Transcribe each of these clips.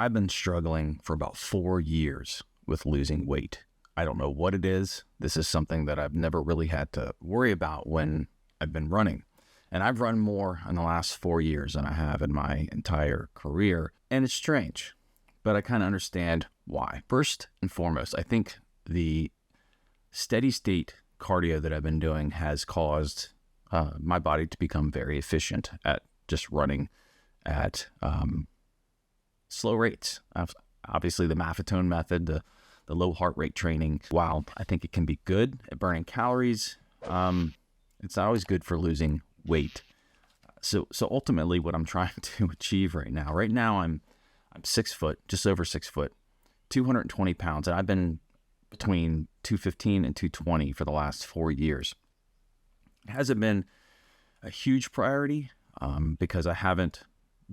I've been struggling for about 4 years with losing weight. I don't know what it is. This is something that I've never really had to worry about when I've been running. And I've run more in the last 4 years than I have in my entire career. And it's strange, but I kind of understand why. First and foremost, I think the steady state cardio that I've been doing has caused my body to become very efficient at just running at slow rates. Obviously, the Maffetone method, the low heart rate training, while I think it can be good at burning calories, it's not always good for losing weight. So ultimately, what I'm trying to achieve right now I'm 6 foot, just over 6 foot, 220 pounds, and I've been between 215 and 220 for the last 4 years. It hasn't been a huge priority because I haven't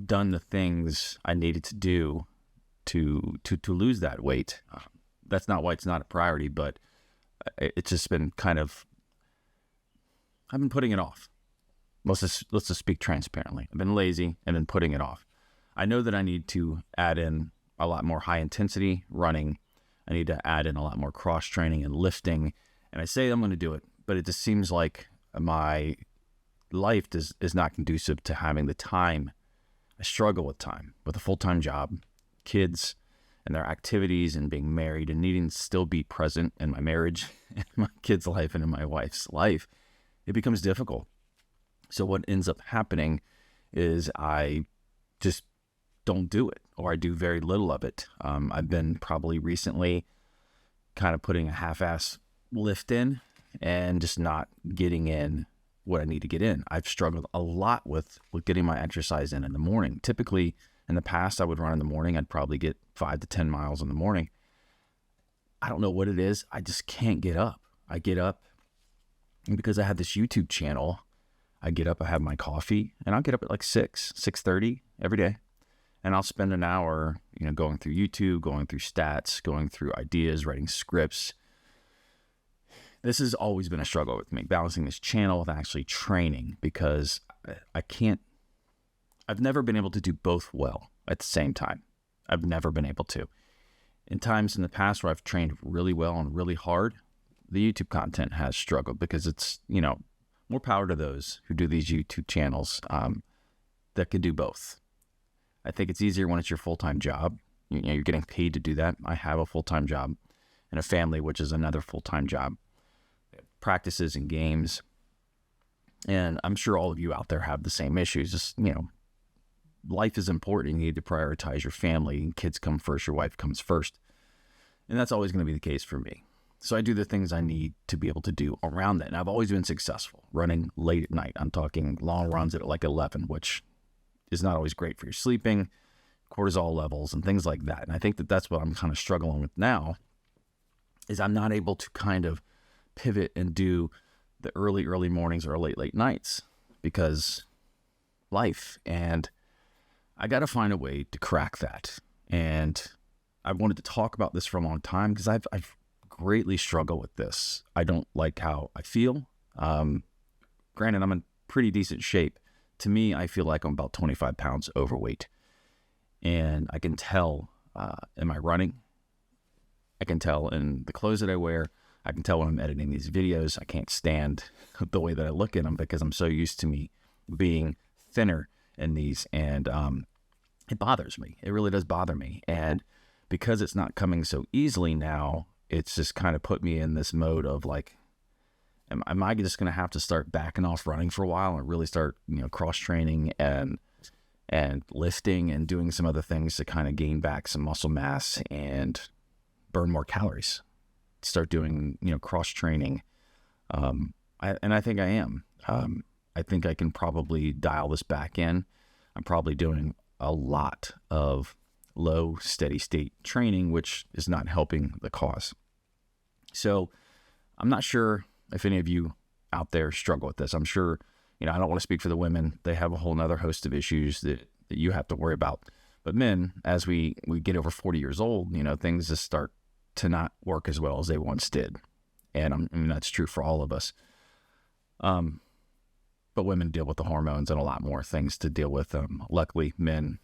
done the things I needed to do to lose that weight. That's not why it's not a priority, but it's just been I've been putting it off. Let's just speak transparently. I've been lazy and been putting it off. I know that I need to add in a lot more high intensity running. I need to add in a lot more cross training and lifting. And I say I'm going to do it, but it just seems like my life is not conducive to having the time. I struggle with time, with a full-time job, kids and their activities, and being married and needing to still be present in my marriage, in my kids' life, and in my wife's life. It becomes difficult. So what ends up happening is I just don't do it, or I do very little of it. I've been probably recently kind of putting a half-ass lift in and just not getting in what I need to get in. I've struggled a lot with getting my exercise in the morning. Typically, in the past, I would run in the morning. I'd probably get 5 to 10 miles in the morning. I don't know what it is. I just can't get up. I get up, and because I have this YouTube channel, I get up, I have my coffee, and I'll get up at like 6:30 every day. And I'll spend an hour, going through YouTube, going through stats, going through ideas, writing scripts. This has always been a struggle with me, balancing this channel with actually training, because I've never been able to do both well at the same time. I've never been able to. In times in the past where I've trained really well and really hard, the YouTube content has struggled because it's, more power to those who do these YouTube channels that can do both. I think it's easier when it's your full-time job. You're getting paid to do that. I have a full-time job and a family, which is another full-time job. Practices and games. And I'm sure all of you out there have the same issues. Just, life is important. You need to prioritize your family. Kids come first, your wife comes first. And that's always going to be the case for me. So I do the things I need to be able to do around that. And I've always been successful running late at night. I'm talking long runs at like 11, which is not always great for your sleeping, cortisol levels, and things like that. And I think that that's what I'm kind of struggling with now, is I'm not able to kind of pivot and do the early mornings or late nights because life. And I got to find a way to crack that. And I wanted to talk about this for a long time because I've greatly struggled with this. I don't like how I feel. Granted, I'm in pretty decent shape. To me, I feel like I'm about 25 pounds overweight. And I can tell in my running. I can tell in the clothes that I wear. I can tell when I'm editing these videos. I can't stand the way that I look in them because I'm so used to me being thinner in these. And it bothers me. It really does bother me. And because it's not coming so easily now, it's just kind of put me in this mode of like, am I just going to have to start backing off running for a while and really start, cross training and lifting and doing some other things to kind of gain back some muscle mass and burn more calories? Start doing, cross training. I think I am. I think I can probably dial this back in. I'm probably doing a lot of low steady state training, which is not helping the cause. So I'm not sure if any of you out there struggle with this. I'm sure, I don't want to speak for the women. They have a whole nother host of issues that you have to worry about. But men, as we get over 40 years old, things just start to not work as well as they once did. And that's true for all of us. But women deal with the hormones and a lot more things to deal with. Luckily, men,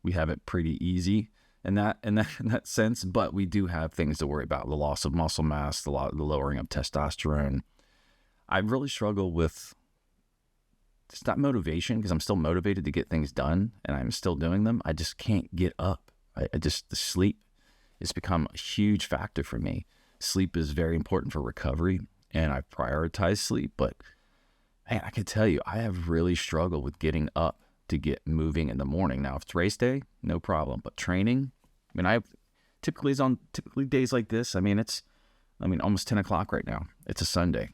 we have it pretty easy in that sense, but we do have things to worry about: the loss of muscle mass, the lowering of testosterone. I really struggle with, it's not motivation, because I'm still motivated to get things done and I'm still doing them. I just can't get up. The sleep has become a huge factor for me. Sleep is very important for recovery, and I prioritize sleep. But man, I can tell you, I have really struggled with getting up to get moving in the morning. Now, if it's race day, no problem. But training, I mean, I have typically days like this. I mean, almost 10 o'clock right now. It's a Sunday.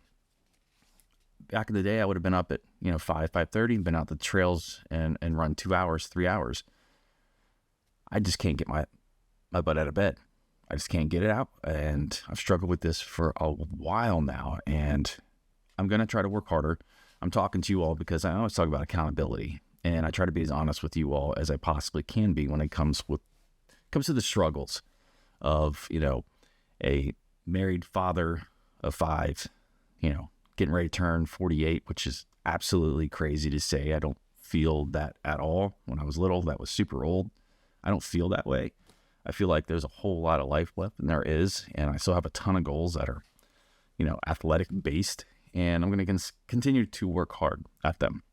Back in the day, I would have been up at 5:30, and been out the trails and run 2 hours, 3 hours. I just can't get my butt out of bed. I just can't get it out, and I've struggled with this for a while now, and I'm going to try to work harder. I'm talking to you all because I always talk about accountability, and I try to be as honest with you all as I possibly can be when it comes to the struggles of, a married father of 5, getting ready to turn 48, which is absolutely crazy to say. I don't feel that at all. When I was little, that was super old. I don't feel that way. I feel like there's a whole lot of life left, and there is, and I still have a ton of goals that are, athletic based, and I'm going to continue to work hard at them.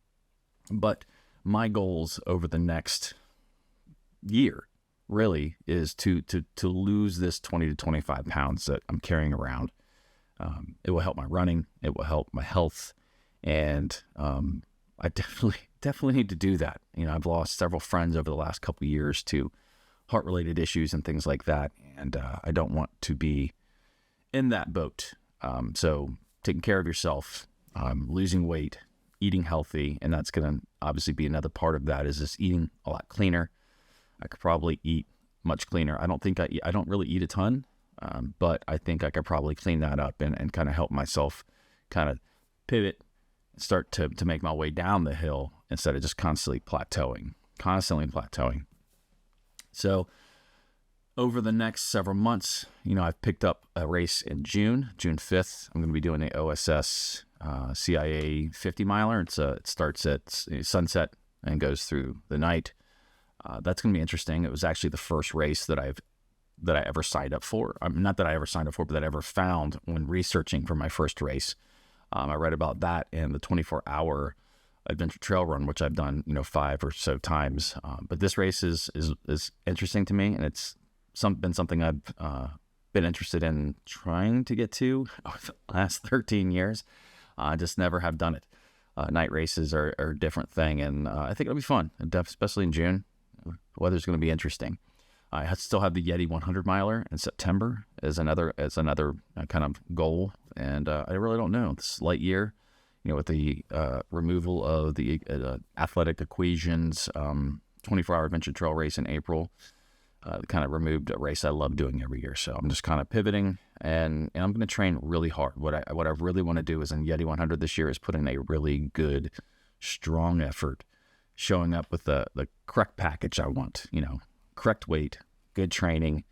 But my goals over the next year really is to lose this 20 to 25 pounds that I'm carrying around. It will help my running. It will help my health. And I definitely need to do that. I've lost several friends over the last couple of years to heart-related issues and things like that. And I don't want to be in that boat. So taking care of yourself, losing weight, eating healthy, and that's going to obviously be another part of that, is just eating a lot cleaner. I could probably eat much cleaner. I don't really eat a ton. But I think I could probably clean that up and kind of help myself kind of pivot, start to make my way down the hill instead of just constantly plateauing. So over the next several months, I've picked up a race in June 5th. I'm going to be doing the OSS CIA 50 miler. It starts at sunset and goes through the night. That's going to be interesting. It was actually the first race that I ever signed up for. Not that I ever signed up for, but that I ever found when researching for my first race. I read about that and the 24-hour adventure trail run, which I've done, 5 or so times. But this race is interesting to me, and it's been something I've been interested in trying to get to over the last 13 years. I just never have done it. Night races are a different thing, and I think it'll be fun, especially in June. The weather's going to be interesting. I still have the Yeti 100 miler in September as another kind of goal, and I really don't know. This light year, with the removal of the athletic equations, 24-hour adventure trail race in April, kind of removed a race I love doing every year. So I'm just kind of pivoting, and I'm going to train really hard. What I really want to do is in Yeti 100 this year is put in a really good, strong effort, showing up with the correct package I want, correct weight, good training,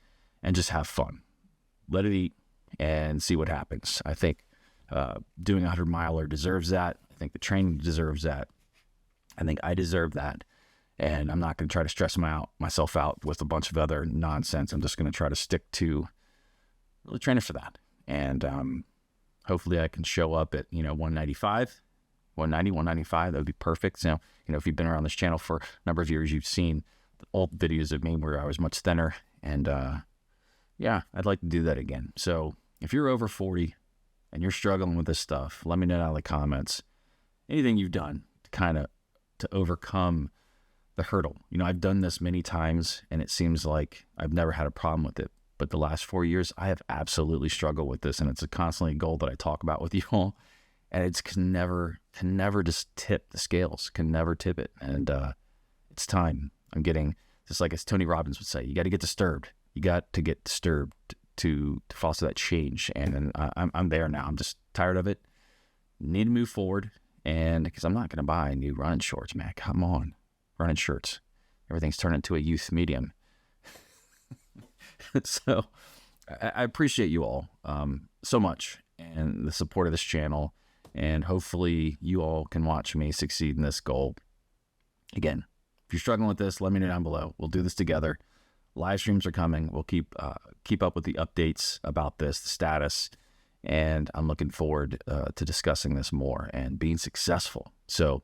and just have fun. Let it eat and see what happens. I think doing a 100 miler deserves that. I think the training deserves that. I think I deserve that. And I'm not going to try to stress myself out with a bunch of other nonsense. I'm just going to try to stick to really training for that. And hopefully I can show up at, 195, 190, 195. That would be perfect. So, if you've been around this channel for a number of years, you've seen old videos of me where I was much thinner, and I'd like to do that again. So if you're over 40 and you're struggling with this stuff, let me know down in the comments anything you've done to overcome the hurdle. I've done this many times, and it seems like I've never had a problem with it, but the last 4 years I have absolutely struggled with this, and it's a constantly goal that I talk about with you all, and it's can never just tip the scales, can never tip it. And it's time. I'm getting, just like as Tony Robbins would say, you got to get disturbed. You got to get disturbed to foster that change. And I'm there now. I'm just tired of it. Need to move forward. And because I'm not going to buy new running shorts, man. Come on. Running shirts. Everything's turned into a youth medium. So I appreciate you all so much, and the support of this channel. And hopefully you all can watch me succeed in this goal. Again, If you're struggling with this, let me know down below. We'll do this together. Live streams are coming. We'll keep up with the updates about this, the status, and I'm looking forward to discussing this more and being successful. So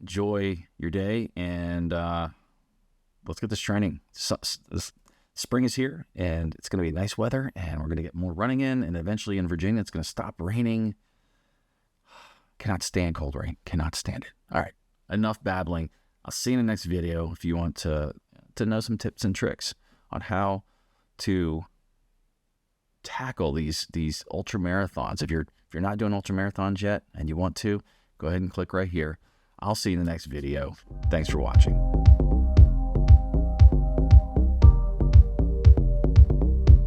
enjoy your day, and let's get this training. Spring is here, and it's going to be nice weather, and we're going to get more running in, and eventually in Virginia, it's going to stop raining. Cannot stand cold rain. Cannot stand it. All right, enough babbling. I'll see you in the next video if you want to know some tips and tricks on how to tackle these ultra marathons. If you're not doing ultra marathons yet and you want to, go ahead and click right here. I'll see you in the next video. Thanks for watching.